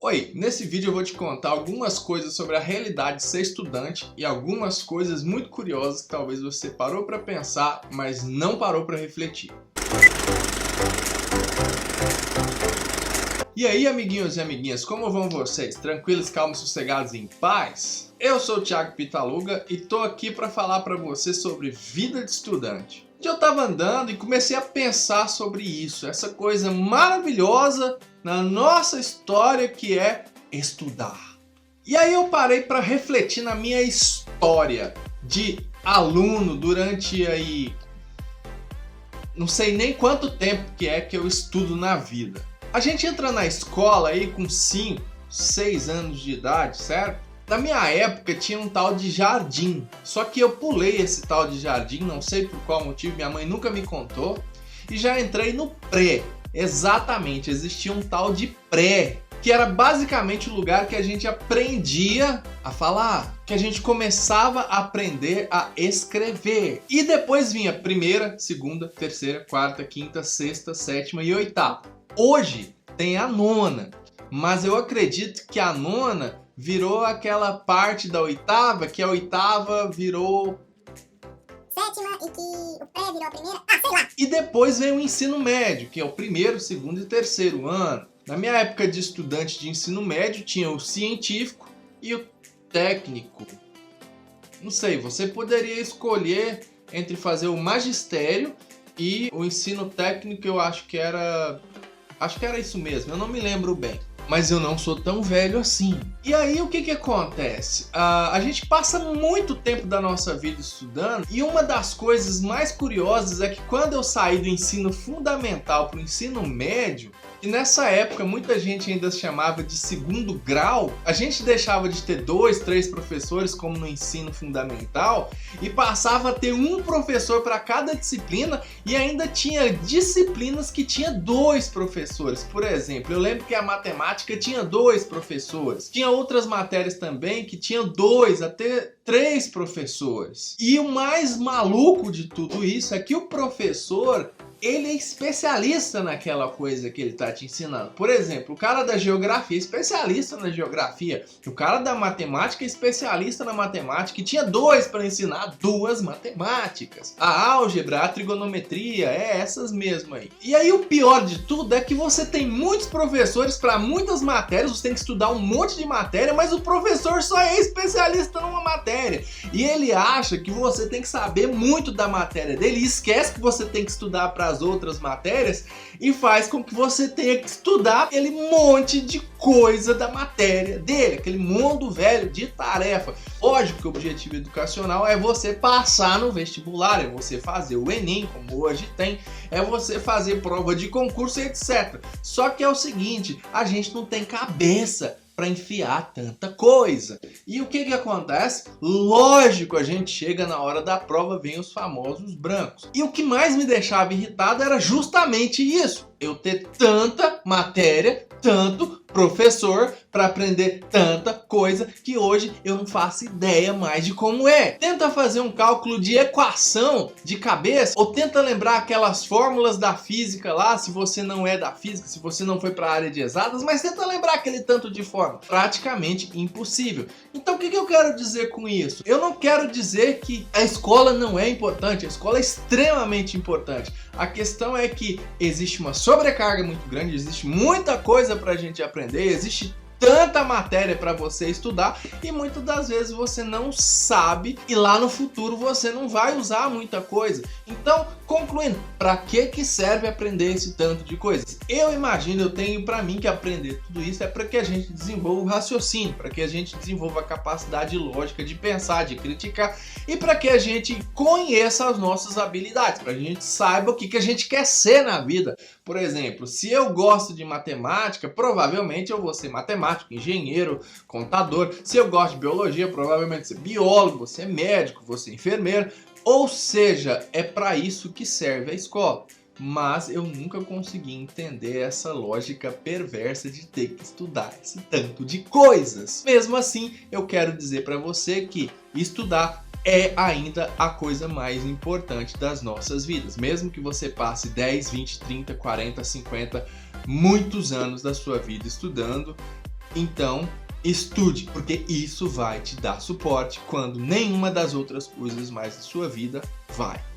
Oi, nesse vídeo eu vou te contar algumas coisas sobre a realidade de ser estudante e algumas coisas muito curiosas que talvez você parou para pensar, mas não parou para refletir. E aí, amiguinhos e amiguinhas, como vão vocês? Tranquilos, calmos, sossegados e em paz? Eu sou o Thiago Pitaluga e tô aqui para falar para você sobre vida de estudante. Eu tava andando e comecei a pensar sobre isso, essa coisa maravilhosa na nossa história que é estudar. E aí eu parei para refletir na minha história de aluno durante aí não sei nem quanto tempo que é que eu estudo na vida. A gente entra na escola aí com 5, 6 anos de idade, certo? Na minha época tinha um tal de jardim, só que eu pulei esse tal de jardim, não sei por qual motivo, minha mãe nunca me contou, e já entrei no pré. Exatamente, existia um tal de pré, que era basicamente o lugar que a gente aprendia a falar, que a gente começava a aprender a escrever. E depois vinha primeira, segunda, terceira, quarta, quinta, sexta, sétima e oitava. Hoje tem a nona, mas eu acredito que a nona virou aquela parte da oitava, que a oitava virou sétima e que o pré virou a primeira. Sei lá. E depois vem o ensino médio, que é o primeiro, segundo e terceiro ano. Na minha época de estudante de ensino médio, tinha o científico e o técnico. Não sei, você poderia escolher entre fazer o magistério e o ensino técnico, eu acho que era isso mesmo, eu não me lembro bem. Mas eu não sou tão velho assim. E aí o que acontece? A gente passa muito tempo da nossa vida estudando e uma das coisas mais curiosas é que quando eu saí do ensino fundamental para o ensino médio, e nessa época muita gente ainda chamava de segundo grau, a gente deixava de ter 2, 3 professores como no ensino fundamental e passava a ter um professor para cada disciplina e ainda tinha disciplinas que tinha 2 professores. Por exemplo, eu lembro que a matemática tinha 2 professores. Tinha outras matérias também que tinham 2 até 3 professores. E o mais maluco de tudo isso é que o professor, ele é especialista naquela coisa que ele está te ensinando. Por exemplo, o cara da geografia é especialista na geografia. O cara da matemática é especialista na matemática. E tinha 2 para ensinar 2 matemáticas. A álgebra, a trigonometria, essas mesmo aí. E aí o pior de tudo é que você tem muitos professores para muitas matérias. Você tem que estudar um monte de matéria, mas o professor só é especialista numa matéria. E ele acha que você tem que saber muito da matéria dele e esquece que você tem que estudar para as outras matérias e faz com que você tenha que estudar aquele monte de coisa da matéria dele, aquele mundo velho de tarefa. Lógico que o objetivo educacional é você passar no vestibular, é você fazer o Enem, como hoje tem, é você fazer prova de concurso, etc. Só que é o seguinte, a gente não tem cabeça para enfiar tanta coisa. E o que acontece? Lógico, a gente chega na hora da prova, vem os famosos brancos. E o que mais me deixava irritado era justamente isso. Eu ter tanta matéria, tanto professor para aprender tanta coisa que hoje eu não faço ideia mais de como é. Tenta fazer um cálculo de equação de cabeça ou tenta lembrar aquelas fórmulas da física lá, se você não é da física, se você não foi para a área de exatas, mas tenta lembrar aquele tanto de fórmula. Praticamente impossível. Então o que eu quero dizer com isso? Eu não quero dizer que a escola não é importante, a escola é extremamente importante. A questão é que existe uma sobrecarga muito grande, existe muita coisa para a gente aprender, existe tanta matéria para você estudar e muitas das vezes você não sabe e lá no futuro você não vai usar muita coisa. Então, concluindo, para que serve aprender esse tanto de coisas? Eu imagino, eu tenho para mim que aprender tudo isso é para que a gente desenvolva o raciocínio, para que a gente desenvolva a capacidade lógica de pensar, de criticar e para que a gente conheça as nossas habilidades, para que a gente saiba o que a gente quer ser na vida. Por exemplo, se eu gosto de matemática, provavelmente eu vou ser matemático, engenheiro, contador. Se eu gosto de biologia, provavelmente ser biólogo, vou ser médico, vou ser enfermeiro. Ou seja, é para isso que serve a escola. Mas eu nunca consegui entender essa lógica perversa de ter que estudar esse tanto de coisas. Mesmo assim, eu quero dizer para você que estudar é ainda a coisa mais importante das nossas vidas. Mesmo que você passe 10, 20, 30, 40, 50, muitos anos da sua vida estudando, Então, estude, porque isso vai te dar suporte quando nenhuma das outras coisas mais da sua vida vai.